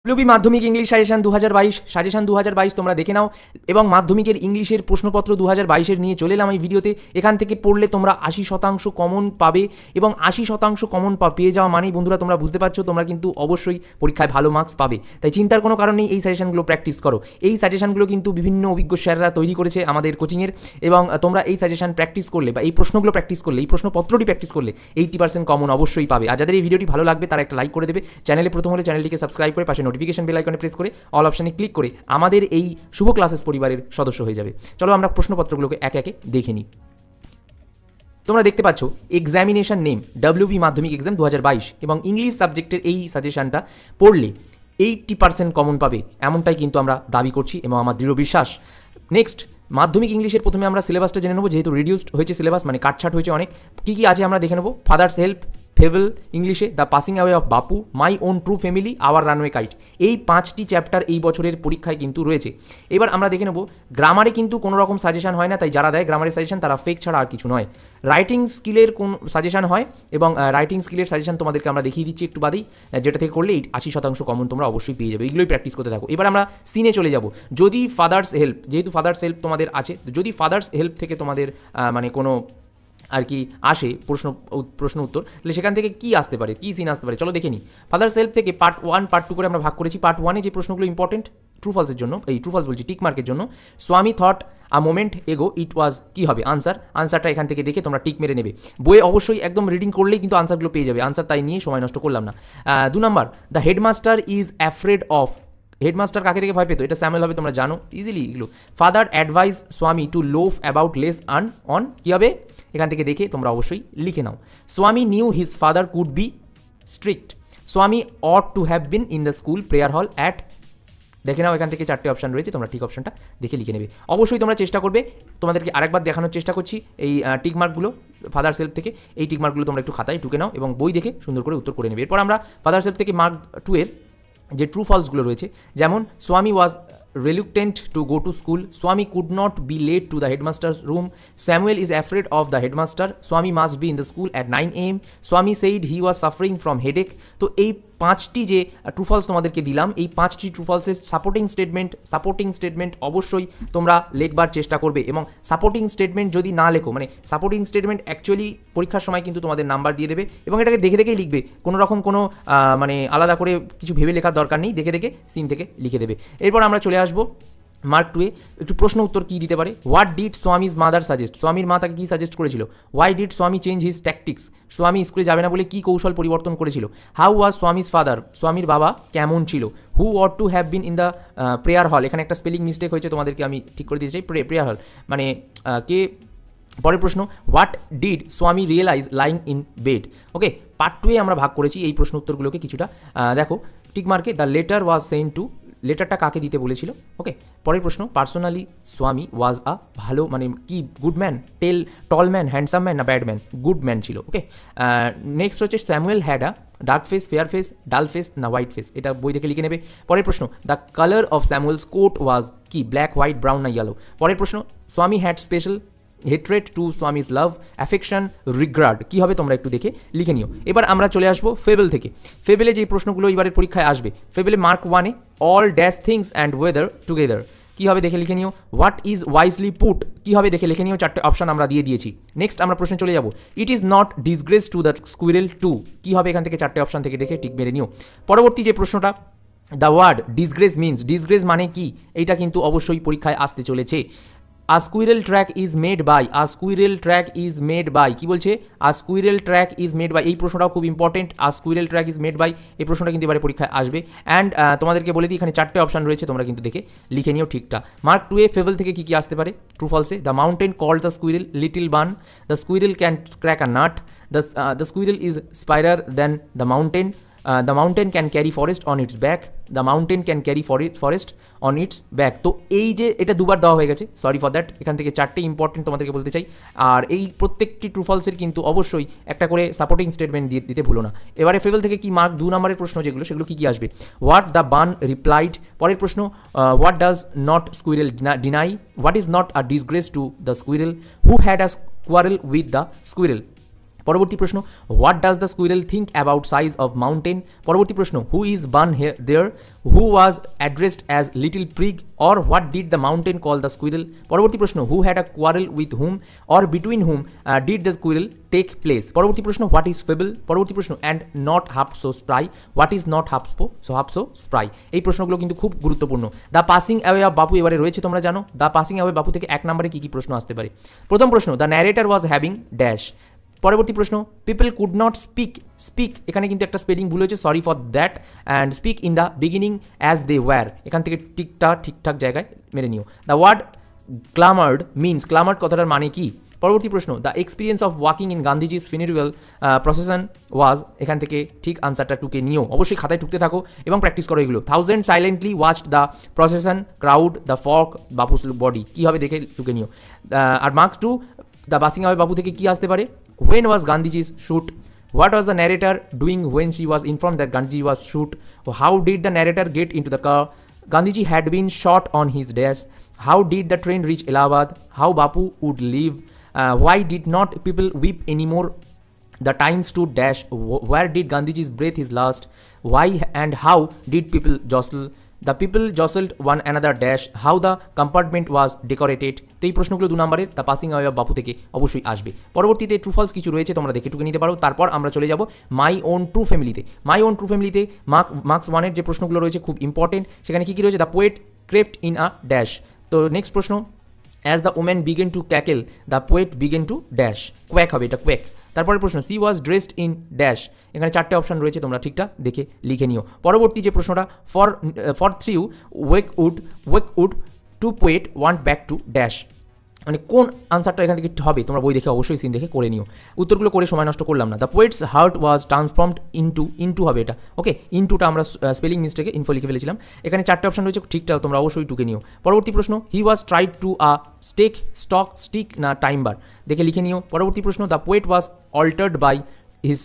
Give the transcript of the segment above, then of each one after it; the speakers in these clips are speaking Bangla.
ডব্লিউবি মাধ্যমিক ইংলিশ সাজেশন 2022 সাজেশন 2022 তোমরা দেখে নাও এবং মাধ্যমিকের ইংলিশের প্রশ্নপত্র 2022 নিয়ে চলে এলাম এই ভিডিওতে। এখান থেকে পড়লে তোমরা 80% কমন পাবে এবং 80% কমন পেয়ে যাওয়া মানেই বন্ধুরা তোমরা বুঝতে পারছো তোমরা কিন্তু অবশ্যই পরীক্ষায় ভালো মার্কস পাবে। তাই চিন্তার কোনো কারণ নেই, এই সাজেশনগুলো প্র্যাকটিস করো। এই সাজেশনগুলো কিন্তু বিভিন্ন অভিজ্ঞ স্যাররা তৈরি করেছে আমাদের কোচিংয়ের, এবং তোমরা এই সাজেশন প্র্যাকটিস করলে বা এই প্রশ্নগুলো প্র্যাকটিস করলে, এই প্রশ্নপত্রটি প্র্যাকটিস করলে 80% কমন অবশ্যই পাবে। আর যাদের এই ভিডিওটি ভালো লাগবে তারা একটা লাইক করে দেবে, চ্যানেলে প্রথম হলে চ্যানেলটিকে সাবস্ক্রাইব করে পাশে নোটিফিকেশন বেল আইকনে প্রেস করে অল অপশনে ক্লিক করে আমাদের এই শুভ ক্লাসেস পরিবারের সদস্য হয়ে যাবে। চলো আমরা প্রশ্নপত্রগুলোকে একে একে দেখে নিই। তোমরা দেখতে পাচ্ছ এক্সামিনেশন নেম ডব্লিউবি মাধ্যমিক এক্সাম 2022 এবং ইংলিশ সাবজেক্টের এই সাজেশনটা পড়লে 80% কমন পাবে, এমনটাই কিন্তু আমরা দাবি করছি এবং আমার দৃঢ় বিশ্বাস। নেক্সট, মাধ্যমিক ইংলিশের প্রথমে আমরা সিলেবাসটা জেনে নেবো, যেহেতু রিডিউসড হয়েছে সিলেবাস, মানে কাটছাট হয়েছে অনেক। কী কী আছে আমরা দেখে নেবো। ফাদার্স হেল্প, ফেভেল ইংলিশে, the passing away of Bapu, my own true family, our runaway kite, এই 5টি চ্যাপ্টার এই বছরের পরীক্ষায় কিন্তু রয়েছে। এবার আমরা দেখে নেব গ্রামারে কিন্তু কোনো রকম সাজেশন হয় না, তাই যারা দেয় গ্রামারের সাজেশন তারা ফেক ছাড়া আর কিছু নয়। রাইটিং স্কিলের কোন সাজেশন হয় এবং রাইটিং স্কিলের সাজেশন তোমাদেরকে আমরা দেখিয়ে দিচ্ছি একটু বাদেই, যেটা থেকে করলে 80% কমন তোমরা অবশ্যই পেয়ে যাবে। এগুলোই প্র্যাকটিস করতে থাকো। এবার আমরা সিনে চলে যাব। যদি ফাদার্স হেল্প, যেহেতু ফাদার্স হেল্প তোমাদের আছে, যদি ফাদার্স হেল্প থেকে তোমাদের মানে কোনো আর কি আসে প্রশ্ন উত্তর, তাহলে সেখান থেকে কি আসতে পারে, কি সিন আসতে পারে চলো দেখে নিই। ফাদার্স হেল্প থেকে পার্ট 1 পার্ট 2 করে আমরা ভাগ করেছি। পার্ট 1-এ যে প্রশ্নগুলো ইম্পর্টেন্ট ট্রু ফলসের জন্য, এই ট্রু ফলস বলছি টিক মার্কের জন্য, স্বামী থট আ মোমেন্ট এগো ইট ওয়াজ, কী হবে আনসারটা এখান থেকে দেখে তোমরা টিক মেরে নেবে। বইয়ে অবশ্যই একদম রিডিং করলেই কিন্তু আনসারগুলো পেয়ে যাবে, আনসার তাই নিয়ে সময় নষ্ট করলাম না। 2 নম্বর, the headmaster is afraid of, headmaster কাকে থেকে ভয় পেতো, এটা স্যামুয়েল হবে, তোমরা জানো ইজিলি এগুলো। Father advise Swami to loaf about less earn on, কী হবে এখান থেকে দেখে তোমরা অবশ্যই লিখে নাও। Swami knew his father could be strict, Swami ought to have been in the school prayer hall at, দেখে নাও এখান থেকে 4টে অপশান রয়েছে, তোমরা ঠিক অপশানটা দেখে লিখে নেবে। অবশ্যই তোমরা চেষ্টা করবে, তোমাদেরকে আরেকবার দেখানোর চেষ্টা করছি এই টিকমার্কগুলো ফাদার সেলফ থেকে, এই টিকমার্কগুলো তোমরা একটু খাতায় টুকে নাও এবং বই দেখে সুন্দর করে উত্তর করে নেবে। এরপর আমরা ফাদার সেলফ থেকে মার্ক 2-এর যে ট্রু ফলসগুলো রয়েছে, যেমন স্বামী ওয়াজ reluctant to go to school, Swami could not be late to the headmaster's room, Samuel is afraid of the headmaster, Swami must be in the school at 9 AM, Swami said he was suffering from headache। তো এই 5টি যে ট্রু ফলস তোমাদেরকে দিলাম, এই 5টি ট্রু ফলসের সাপোর্টিং স্টেটমেন্ট অবশ্যই তোমরা লেখবার চেষ্টা করবে। এবং সাপোর্টিং স্টেটমেন্ট যদি না লেখো, মানে সাপোর্টিং স্টেটমেন্ট অ্যাকচুয়ালি পরীক্ষার সময় কিন্তু তোমাদের নাম্বার দিয়ে দেবে, এবং এটাকে দেখে দেখেই লিখবে, কোনো রকম কোনো মানে আলাদা করে কিছু ভেবে লেখার দরকার নেই, দেখে দেখে সিন থেকে লিখে দেবে। এরপর আমরা চলে আসবো মার্ক 2-এ, একটু প্রশ্ন উত্তর কী দিতে পারে। What did Swami's mother suggest, স্বামীর মা তাকে কী সাজেস্ট করেছিল। ওয়াই ডিড স্বামী চেঞ্জ হিজ ট্যাকটিক্স, স্বামী স্কুলে যাবে না বলে কী কৌশল পরিবর্তন করেছিল। হাউ ওয়াজ স্বামীজ ফাদার, স্বামীর বাবা কেমন ছিল। Who ought to have been in the prayer hall, এখানে একটা স্পেলিং মিস্টেক হয়েছে, তোমাদেরকে আমি ঠিক করে দিতে চাই, প্রেয়ার হল মানে কে। পরের প্রশ্ন, what did Swami realise lying in bed. Okay, part 2-এ আমরা ভাগ করেছি এই প্রশ্ন উত্তরগুলোকে কিছুটা। দেখো টিক মার্কে, the letter was sent to, লেটারটা কাকে দিতে বলেছিল। ওকে, পরের প্রশ্ন, পার্সোনালি স্বামী ওয়াজ আ, ভালো মানে কি good man, tall man, handsome man না ব্যাড ম্যান, গুড ম্যান ছিল। ওকে, নেক্সট হচ্ছে Samuel had a dark face, fair face, dull face না হোয়াইট ফেস, এটা বই দেখে লিখে নেবে। পরের প্রশ্ন, the colour of Samuel's coat was কি, ব্ল্যাক, হোয়াইট, ব্রাউন না ইয়েলো। পরের প্রশ্ন, Swami had special hatred to Swami's love, affection, regard, কী হবে তোমরা একটু দেখে লিখে নিও। এবার আমরা চলে আসবো ফেবেল থেকে। ফেবেলে যে প্রশ্নগুলো এবারের পরীক্ষায় আসবে, ফেবেলে মার্ক 1-এ all dash things and weather together, কী হবে দেখে লিখে নিও। হোয়াট ইজ ওয়াইজলি পুট, কী হবে দেখে লিখে নিও, 4টে অপশান আমরা দিয়ে দিয়েছি। নেক্সট আমরা প্রশ্নে চলে যাব। It is not disgrace to the squirrel to, কী হবে এখান থেকে 4টে অপশান থেকে দেখে টিক মেরে নিও। পরবর্তী যে প্রশ্নটা, the word disgrace means, disgrace মানে কি, এইটা কিন্তু অবশ্যই পরীক্ষায় আসতে চলেছে। A squirrel track is made by, a squirrel track is made by, কি বলছে, a squirrel track is made by, এই প্রশ্নটাও খুব important, a squirrel track is made by, এই প্রশ্নটা কিন্তু এবারে পরীক্ষায় আসবে। অ্যান্ড তোমাদেরকে বলে দিই এখানে 4টে অপশান রয়েছে, তোমরা কিন্তু দেখে লিখে নিও ঠিকটা। মার্ক 2-এ ফেভেল থেকে কী কী আসতে পারে ট্রু ফলসে, the mountain called the squirrel little bun, the squirrel can crack a nut, the squirrel is spryer than the mountain, the mountain can carry forest on its back, the mountain can carry forest on its back। তো এই যে এটা দুবার দেওয়া হয়ে গেছে, সরি ফর দ্যাট, এখান থেকে 4টে ইম্পর্টেন্ট তোমাদেরকে বলতে চাই। আর এই প্রত্যেকটি ট্রু ফলসের কিন্তু অবশ্যই একটা করে সাপোর্টিং স্টেটমেন্ট দিতে ভুলো না। এবারে ফেভেল থেকে কি মার্ক 2 নম্বরের প্রশ্ন যেগুলো, সেগুলো কী কী আসবে। হোয়াট দ্য বান রিপ্লাইড, পরের প্রশ্ন, what does not squirrel deny, what is not a disgrace to the squirrel, who had a quarrel with the squirrel. পরবর্তী প্রশ্ন, what does the squirrel think about size of mountain. পরবর্তী প্রশ্ন, who is born there, who was addressed as little prig, or what did the mountain call the squirrel. পরবর্তী প্রশ্ন, who had a quarrel with whom or between whom did the squirrel take place. পরবর্তী প্রশ্ন, হোয়াট ইজ ফেবল। পরবর্তী প্রশ্ন, and not half so spry, what is not half so spry. এই প্রশ্নগুলো কিন্তু খুব গুরুত্বপূর্ণ। দ্য পাসিং অ্যাওয়ে অফ বাপু এবারে রয়েছে, তোমরা জানো দ্য পাসিং অ্যাওয়ে বাপু থেকে 1 নম্বরে কী কী প্রশ্ন আসতে পারে। প্রথম প্রশ্ন, the narrator was having dash. পরবর্তী প্রশ্ন, পিপল কুড নট স্পিক, এখানে কিন্তু একটা স্পেলিং ভুল হয়েছে, sorry for that, and speak in the beginning as they were, এখান থেকে ঠিকঠাক জায়গায় মেরে নিও। The word clamoured means, clamoured কথাটার মানে কি। পরবর্তী প্রশ্ন, the experience of walking in Gandhiji's funeral procession was, এখান থেকে ঠিক আনসারটা টুকে নিও, অবশ্যই খাতায় টুকতে থাকো এবং প্র্যাকটিস করো এগুলো। Thousand silently watched the procession crowd the folk Bapu's body, কী হবে দেখে টুকে নিও। আর mark 2, the passing away Bapu থেকে কী আসতে পারে, when was Gandhiji's shoot, what was the narrator doing when she was informed that Gandhiji was shoot, how did the narrator get into the car, Gandhiji had been shot on his desk, how did the train reach Allahabad, how Bapu would leave, why did not people weep anymore, the time stood dash, where did Gandhiji's breath his last, why and how did people jostle, the people jostled one another dash, how the compartment was decorated। তো এই প্রশ্নগুলো 2 নম্বরের দ্য পাসিং অ্যাওয়ে অফ বাপু থেকে অবশ্যই আসবে। পরবর্তীতে ট্রু ফলস কিছু রয়েছে, তোমরা দেখে টুকে নিতে পারো। তারপর আমরা চলে যাব মাই ওন ট্রু ফ্যামিলিতে। মাই ওন ট্রু ফ্যামিলিতে মার্কস 1-এর যে প্রশ্নগুলো রয়েছে খুব ইম্পর্টেন্ট, সেখানে কী কী রয়েছে, the poet crept in a dash. তো নেক্সট প্রশ্ন, as the woman began to cackle the poet began to dash, quack হবে এটা, কোয়াক। তারপরের প্রশ্ন, she was dressed in dash, এখানে 4টে অপশন রয়েছে, তোমরা ঠিকঠাক দেখে লিখে নিও। পরবর্তী যে প্রশ্নটা, for three wake would to poet want back to dash, মানে কোন আনসারটা এখান থেকে হবে, তোমরা বই দেখে অবশ্যই সিন দেখে করে নিও। উত্তরগুলো করে সময় নষ্ট করলাম না। The poet's heart was transformed into হবে এটা, ওকে, ইনটুটা আমরা স্পেলিং মিস্টেকে ইনফো লিখে ফেলেছিলাম। এখানে 4টে অপশন রয়েছে, ঠিকঠাক তোমরা অবশ্যই টুকে নিও। পরবর্তী প্রশ্ন, he was tried to a stick না টাইম বার, দেখে লিখে নিও। পরবর্তী প্রশ্ন, the poet was altered by his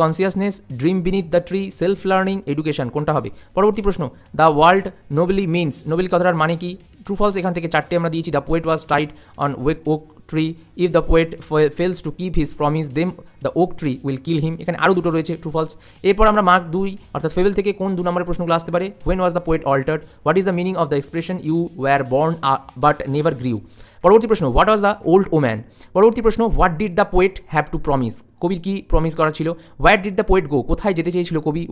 consciousness, dream beneath the tree, self learning, education, কোনটা হবে। পরবর্তী প্রশ্ন, the world nobly means, noble কথাটার মানে কি। ট্রু ফলস এখান থেকে 4টে আমরা দিয়েছি। The poet was tied on oak tree, if the poet fails to keep his promise then the oak tree will kill him, এখানে আরও 2টো রয়েছে ট্রু ফলস। এরপর আমরা মার্ক 2 অর্থাৎ ফেবেল থেকে কোন 2 নম্বরের প্রশ্নগুলো আসতে পারে, when was the poet altered, what is the meaning of the expression you were born but never grew. পরবর্তী প্রশ্ন, what was the old woman. পরবর্তী প্রশ্ন, what did the poet have to promise, কবির কি প্রমিস করা ছিল। Where did the poet go, কোথায় যেতে চেয়েছিল কবি।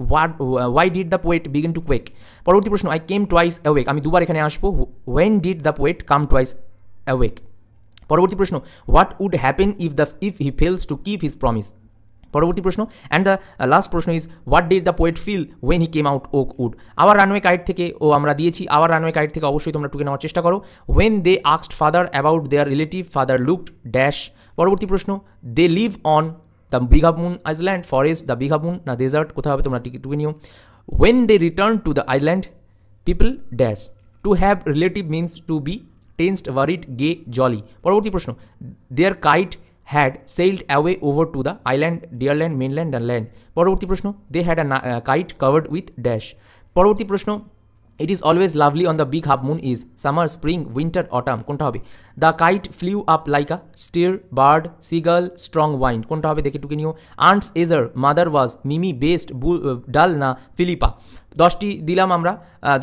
Why did the poet begin to quake. পরবর্তী প্রশ্ন, আই কেম টুয়াইস অ্যাওয়েক, আমি 2বার এখানে আসবো। When did the poet come twice awake. পরবর্তী প্রশ্ন, what would happen if he fails to keep his promise. পরবর্তী প্রশ্ন, অ্যান্ড দ্য লাস্ট প্রশ্ন is what did the poet feel when he came out oak wood. Our runaway kite থেকে আমরা দিয়েছি, আওয়ার রানওয়ে কাইট থেকে অবশ্যই তোমরা টুকে নেওয়ার চেষ্টা করো। When they asked father about their relative, father looked dash. পরবর্তী প্রশ্ন, they live on the big moon island, forest, the big moon না ডেজার্ট, কোথাও হবে তোমরা টুকে নিও। When they return to the island people dash. To have relative means to be tensed, worried, gay, jolly. পরবর্তী প্রশ্ন, their kite had sailed away over to the island, dearland, mainland and land. পরবর্তী প্রশ্ন, they had a kite covered with dash. পরবর্তী প্রশ্ন, it is always lovely on the big half moon is summer, spring, winter, autumn, কোনটা হবে। the kite flew up like a steer, bird, seagull, strong wind, কোনটা হবে দেখে টুকে নিও। aunt's either mother was Mimi, best, ডাল না ফিলিপা। 10টি দিলাম আমরা,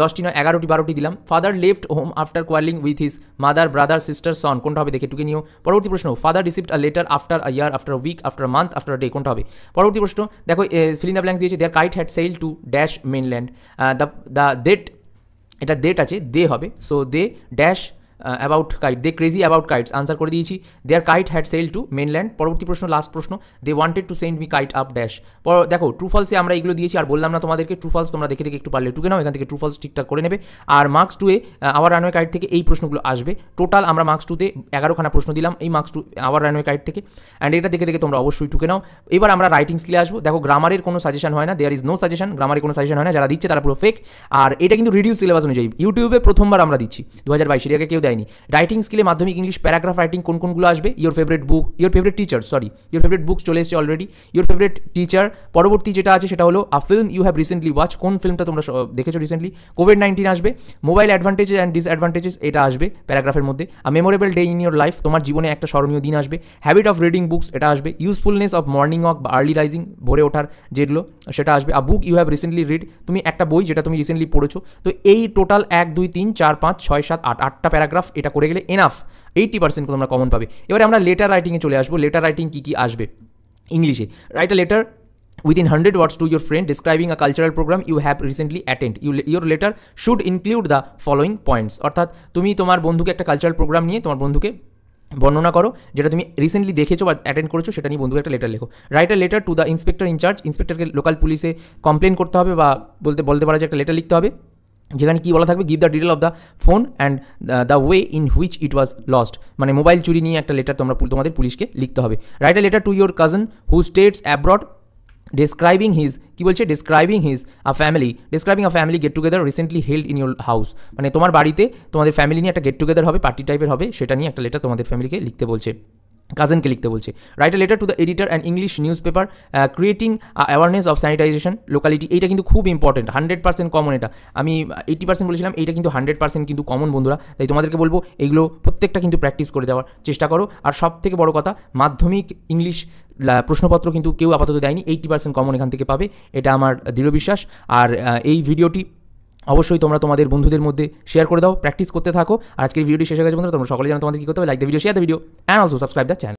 10টি নয় 11টি 12টি দিলাম। Father left home after quarrelling with his mother, brother, sister, son, কোনটা হবে দেখে টুকে নিও। পরবর্তী প্রশ্ন, father received a letter after a year, after week, after month, after day, কোনটা হবে। পরবর্তী প্রশ্ন, দেখো ফিল ইন দ্য ব্ল্যাঙ্ক দিয়েছে, their kite had sail to dash mainland. The date, এটা ডেট আছে, দে হবে, so they dash about kite, they crazy about kites, answer করে দিয়েছি। Their kite had sail to mainland. পরবর্তী প্রশ্ন, লাস্ট প্রশ্ন, they wanted to send me kite up dash. দেখো ট্রু ফলসে আমরা এগুলো দিয়েছি, আর বললাম না তোমাদেরকে ট্রু ফলস তোমরা দেখে একটু পারলে টুকে নাও, এখান থেকে ট্রু ফলস ঠিকঠাক করে নেবে। আর মার্কস 2-এ আওয়ার রানওয়ে কাইট থেকে এই প্রশ্নগুলো আসবে। টোটাল আমরা মার্কস 2-তে 11খানা প্রশ্ন দিলাম এই মার্কস 2 আওয়ার রানওয়ে কাইট থেকে, অ্যান্ড এটা দেখে তোমরা অবশ্যই টুকে নাও। এবার আমরা রাইটিং স্কিলে আসবো। দেখো গ্রামারের কোনো সাজেশন হয় না, দেয়ার ইজ নো সাজেশন, গ্রামারের কোনো সাজেশন হয় না, যারা দিচ্ছে তারা পুরো ফেক। আর এটা কিন্তু রিডিউস সিলেবাস অনুযায়ী ইউটিউবে প্রথমবার আমরা দিচ্ছি 2022-এর, আগে কেউ দেয়নি। রাইটিং স্কিলে মাধ্যমিক ইংলিশ প্যারাগ্রাফ রাইটিং কোনগুলো আসবে? Your favourite book, your favourite teacher, your favourite books চলে এসেছে অলরেডি, ইয়োর ফেভারিট টিচার। পরবর্তী যেটা আছে সেটা হলো a film you have recently watch, কোন ফিল্মটা তোমরা দেখেছো রিসেন্টলি। কোভিড-19 আসবে। মোবাইল অ্যাডভান্টেজেস অ্যান্ড ডিসঅ্যাডভান্টেজেস, এটা আসবে প্যারাগ্রাফের মধ্যে। A memorable day in your life, তোমার জীবনে একটা স্মরণীয় দিন আসবে। হ্যাবিট অফ রিডিং বুকস, এটা আসবে। ইউজফুলনেস অফ মর্নিং ওয়াক বা আর্লি রাইজিং, ভোরে ওঠার যেগুলো, সেটা আসবে। A book you have recently read, তুমি একটা বই যেটা তুমি রিসেন্টলি পড়েছো। তো এই টোটাল 1 2 3 4 5 6 7 8 8টা প্যারাগ্রাফ এটা করে গেলে এনাফ, 80% তোমরা কমন পাবে। এবারে আমরা লেটার রাইটিংয়ে চলে আসবো। লেটার রাইটিং কী কী আসবে ইংলিশে? Right a letter within 100 words to your friend describing a cultural program you have recently attended. Your letter should include the following points. অর্থাৎ তুমি তোমার বন্ধুকে একটা কালচারাল প্রোগ্রাম নিয়ে তোমার বন্ধুকে বর্ণনা করো, যেটা তুমি রিসেন্টলি দেখেছো বা অ্যাটেন্ড করেছো, সেটা নিয়ে বন্ধুকে একটা লেটার লেখো। Write a letter to the inspector in charge, ইন্সপেক্টরকে লোকাল পুলিশে কমপ্লেন করতে হবে বা বলতে পারা যে একটা লেটার লিখতে হবে, যেখানে কী বলা থাকবে? Give the detail of the phone and the way in which it was lost, মানে মোবাইল চুরি নিয়ে একটা লেটার তোমাদের পুলিশকে লিখতে হবে। Right a letter to your cousin who states abroad describing his কি বলছে? describing a family get together recently held in your house, মানে তোমার বাড়িতে তোমাদের ফ্যামিলি নিয়ে একটা গেট টুগেদার হবে, পার্টি টাইপের হবে, সেটা নিয়ে একটা লেটার তোমাদের ফ্যামিলিকে লিখতে বলছে, কাজিনকে লিখতে বলছে। Right a letter to the editor and English news paper creating awareness of sanitisation locality, এইটা কিন্তু খুব ইম্পর্টেন্ট, 100% কমন। এটা আমি 80% বলেছিলাম, এইটা কিন্তু 100% কিন্তু কমন বন্ধুরা। তাই তোমাদেরকে বলবো এইগুলো প্রত্যেকটা কিন্তু প্র্যাকটিস করে দেওয়ার চেষ্টা করো। আর সব থেকে বড় কথা, মাধ্যমিক ইংলিশ প্রশ্নপত্র কিন্তু কেউ আপাতত দেয়নি, 80% কমন এখান থেকে পাবে, এটা আমার দৃঢ় বিশ্বাস। আর এই ভিডিওটি অবশ্যই তোমরা তোমাদের বন্ধুদের মধ্যে শেয়ার করে দাও, প্র্যাকটিস করতে থাকো। আর আজকের ভিডিওটি শেষ হয়ে গেছে বন্ধুরা, তোমরা সকলে জানো তোমাদের কী করতে হবে? Like the video, share the video and also subscribe the channel.